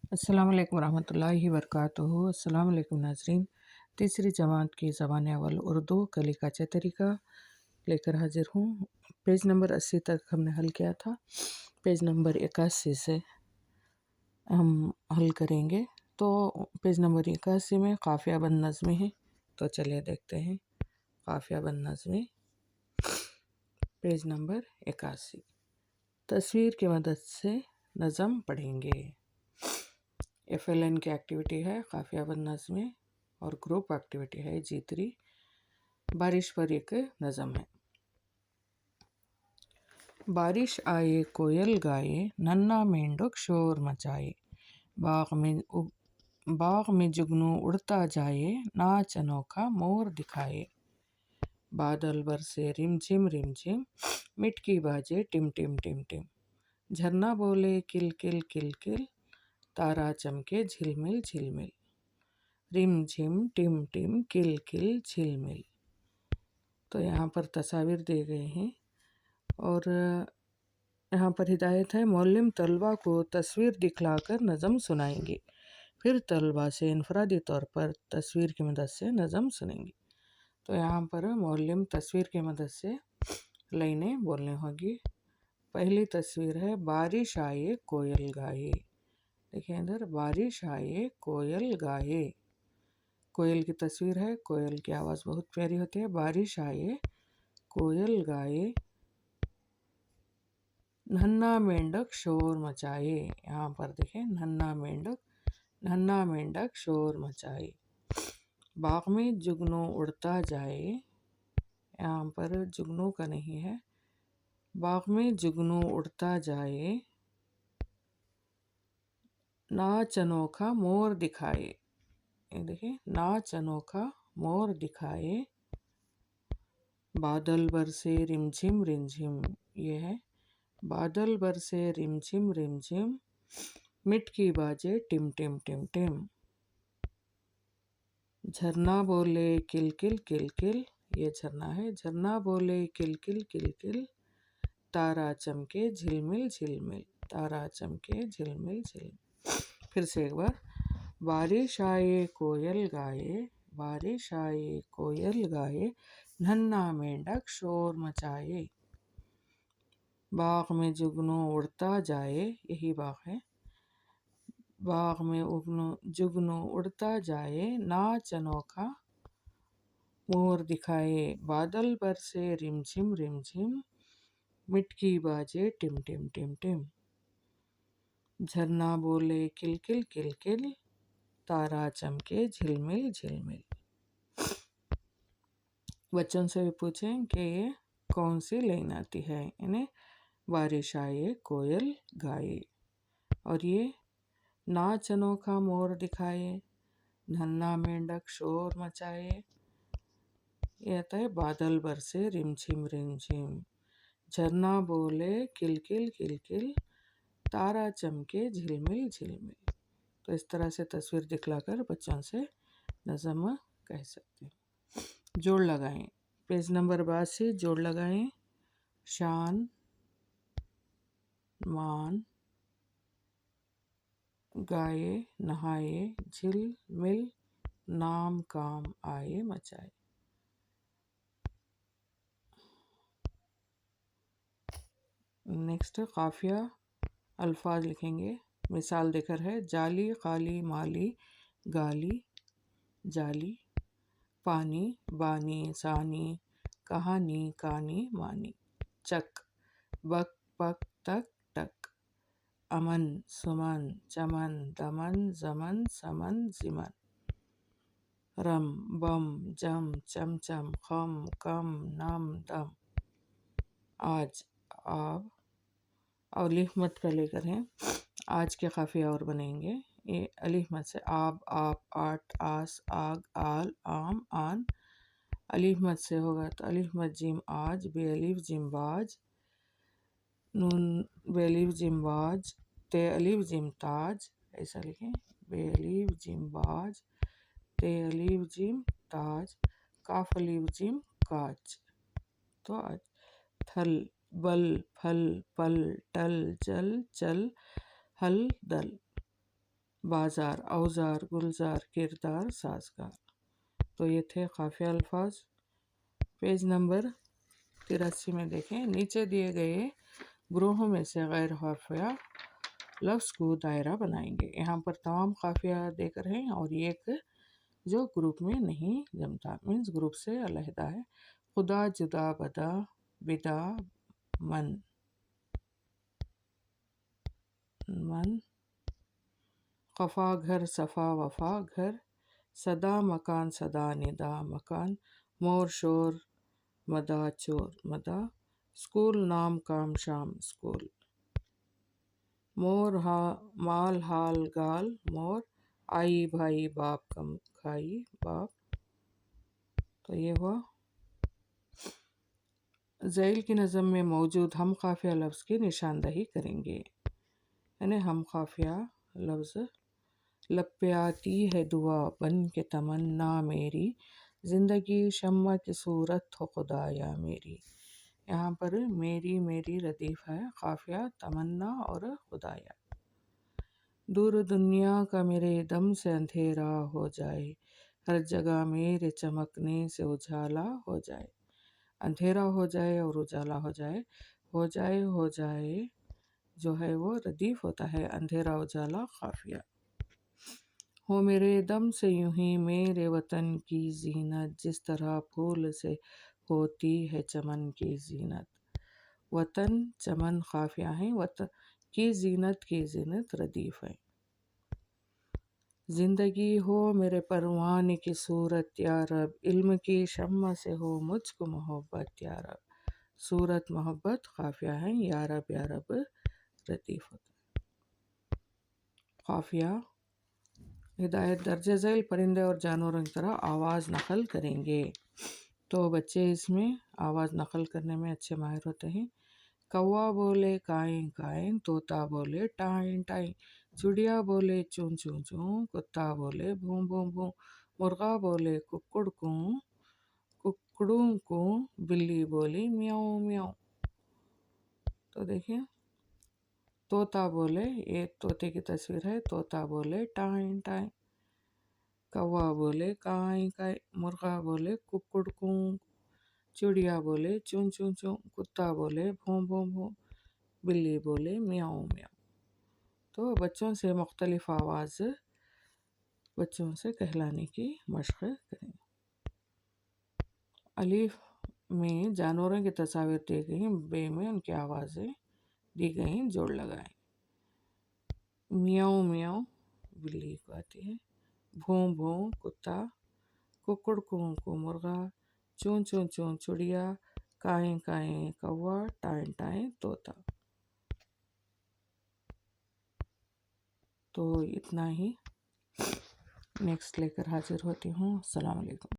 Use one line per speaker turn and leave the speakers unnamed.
अस्सलाम वालेकुम रहमतुल्लाहि वबरकातुहू। अस्सलाम वालेकुम नाज़रीन। तीसरी जमात की ज़बान अव्वल उर्दू कली का तरीका लेकर हाजिर हूँ। पेज नंबर 80 तक हमने हल किया था। पेज नंबर 81 से हम हल करेंगे। तो पेज नंबर 81 में काफ़िया बंद नज़्में हैं। तो चलिए देखते हैं काफ़िया बंद नज़्में। पेज नंबर 81 तस्वीर की मदद से नज़म पढ़ेंगे। FLN की एक्टिविटी है काफ़िया बंद नज़्में और ग्रुप एक्टिविटी है G3 बारिश पर एक नज़म है। बारिश आए कोयल गाए, नन्हा मेंढक शोर मचाए, बाग में जुगनू उड़ता जाए, नाच अनोखा मोर दिखाए। बादल बरसे रिमझिम रिमझिम, मिटकी बाजे टिम टिम टिम टिम, झरना बोले किल किल किल किल, तारा चमके झिलमिल झिलमिल, रिम झिम टिम टिम किल किल झिलमिल। तो यहाँ पर तस्वीर दिए गए हैं और यहाँ पर हिदायत है मौलिम तलबा को तस्वीर दिखलाकर नज़म सुनाएंगे, फिर तलबा से इनफरादी तौर पर तस्वीर की मदद से नज़म सुनेंगे। तो यहाँ पर मौलिम तस्वीर की मदद से लाइनें बोलनी होगी। पहली तस्वीर है बारिश आए कोयल गाए। देखिए इधर बारिश आए कोयल गाए, कोयल की तस्वीर है। कोयल की आवाज़ बहुत प्यारी होती है। बारिश आए कोयल गाए, नन्हा मेंढक शोर मचाए। यहाँ पर देखें नन्हा मेंढक शोर मचाए। बाग में जुगनू उड़ता जाए, यहाँ पर जुगनू का नहीं है। बाग में जुगनू उड़ता जाए, नाच अनोखा मोर दिखाए। ये देखिए नाच अनोखा मोर दिखाए। बादल बरसे रिमझिम रिमझिम, ये है बादल बरसे रिमझिम रिमझिम, मिटकी बाजे टिम टिम टिम टिम, झरना बोले किल किल किल किल, ये झरना है। झरना बोले किल किल किल किल, तारा चमके झिलमिल झिलमिल, तारा चमके झिलमिल झिलमिल। फिर से एक बार। बारिश आए कोयल गाए, बारिश आए कोयल गाए, नन्हा मेंढक शोर मचाए। बाग में जुगनू उड़ता जाए, यही बाग है। बाग में जुगनू उड़ता जाए, नाच अनोखा मोर दिखाए। बादल बरसे रिमझिम रिमझिम, मिटकी बाजे टिम टिम टिम टिम, झरना बोले किल किल किल किल, तारा चमके झिलमिल झिलमिल। बच्चों से भी पूछें कि ये कौन सी लाइन आती है। इन्हें बारिश आए कोयल गाए, और ये नाच अनोखा मोर दिखाए, नन्हा मेंढक शोर मचाए, ये आता है बादल बरसे रिमझिम रिमझिम, झरना बोले किल किल किल किल, तारा चमके झिलमिल झिलमिल। तो इस तरह से तस्वीर दिखलाकर बच्चों से नज़म कह सकते हैं। जोड़ लगाएं। पेज नंबर 82 जोड़ लगाएं। शान मान गाए नहाए, झिल मिल नाम काम आए मचाए। नेक्स्ट काफिया अल्फाज लिखेंगे। मिसाल देकर है जाली काली माली गाली जाली, पानी बानी सानी, कहानी कानी मानी, चक बक पक तक टक, अमन सुमन चमन दमन जमन समन जिमन, रम बम जम चमचम खम कम नम दम, आज आब। और अलिफ मत का लेकर हैं। आज के काफिया और बनेंगे। ये अलिफ मत से आब आप आट आस आग आल आम आन। अलिफ मत से होगा तो अलिफ मत जिम आज, बे अलिफ जिम बाज, नून बे अलिफ जिम बाज, ते अलिफ जिम ताज। ऐसा लिखें बे अलिफ जिम बाज, ते अलिफ जिम ताज, काफ अलिफ जिम काज। तो आज थल बल फल पल टल जल चल हल दल। بازار، اوزار، گلزار، کردار، سازگار۔ تو یہ تھے قافیہ الفاظ۔ پیج نمبر 83 میں دیکھیں، نیچے دیے گئے گروہوں میں سے غیر قافیہ لفظ کو دائرہ بنائیں گے۔ یہاں پر تمام قافیہ دے کر ہیں اور ایک جو گروپ میں نہیں جمتا، مینز گروپ سے علیحدہ ہے۔ خدا، جدا، بدا، بدا، من، قفا، گھر، صفا، وفا، گھر، صدا، مکان، صدا، ندا، مکان، مور، شور، مدا، چور، مدا، اسکول، نام، کام، شام، اسکول، مور، مال، حال، گال، مور، آئی، بھائی، باپ، کم، کھائی، باپ۔ تو یہ ہوا۔ ذیل کی نظم میں موجود ہم قافیہ لفظ کی نشاندہی کریں گے، یعنی ہم قافیہ لفظ۔ لب پہ آتی ہے دعا بن کے تمنا میری، زندگی شمع کی صورت ہو خدایا میری۔ یہاں پر میری میری ردیف ہے، قافیہ تمنا اور خدایا۔ دور دنیا کا میرے دم سے اندھیرا ہو جائے، ہر جگہ میرے چمکنے سے اجالا ہو جائے۔ اندھیرا ہو جائے اور اجالا ہو جائے، ہو جائے ہو جائے جو ہے وہ ردیف ہوتا ہے، اندھیرا اجالا قافیہ۔ ہو میرے دم سے یوں ہی میرے وطن کی زینت، جس طرح پھول سے ہوتی ہے چمن کی زینت۔ وطن، چمن قافیہ ہیں، وطن کی زینت کی زینت ردیف ہے۔ زندگی ہو میرے پروانے کی صورت یا رب، علم کی شمع سے ہو مجھ کو محبت یا رب۔ صورت، محبت قافیہ ہیں، یا رب ردیف ہوتا ہے۔ قافیہ ہدایت، درج ذیل پرندے اور جانوروں کی طرح آواز نقل کریں گے۔ تو بچے اس میں آواز نقل کرنے میں اچھے ماہر ہوتے ہیں۔ کوا بولے کائیں کائیں، طوطا بولے ٹائیں ٹائیں، چڑیا بولے چون چون چون، کتا بولے بھوں بھوں بھوں، مرغا بولے ککڑ کوں ککڑوں کوں، بلی بولی میاؤں میاؤں۔ تو دیکھیں، طوطا بولے، یہ طوطے کی تصویر ہے، طوطا بولے ٹائیں ٹائیں، کوا بولے کائیں کائیں، مرغا بولے ککڑ کوں، چڑیا بولے چون چون چون، کتا بولے بھوں بھوں بھوں، بلی بولے میاؤں میاؤں۔ تو بچوں سے مختلف آواز بچوں سے کہلانے کی مشق کریں۔ الف میں جانوروں کی تصاویر دی گئی ہیں، بے میں ان کی آوازیں دی گئی ہیں، جوڑ لگائیں۔ میاؤں میاؤں بلی کو آتی ہے، بھوں بھوں کتا، ککڑ کوں کو مرغا، چون چون چون چڑیا، کائیں کائیں کوا، ٹائیں ٹائیں طوطا۔ تو اتنا ہی، نیکسٹ لے کر حاضر ہوتی ہوں۔ السلام علیکم۔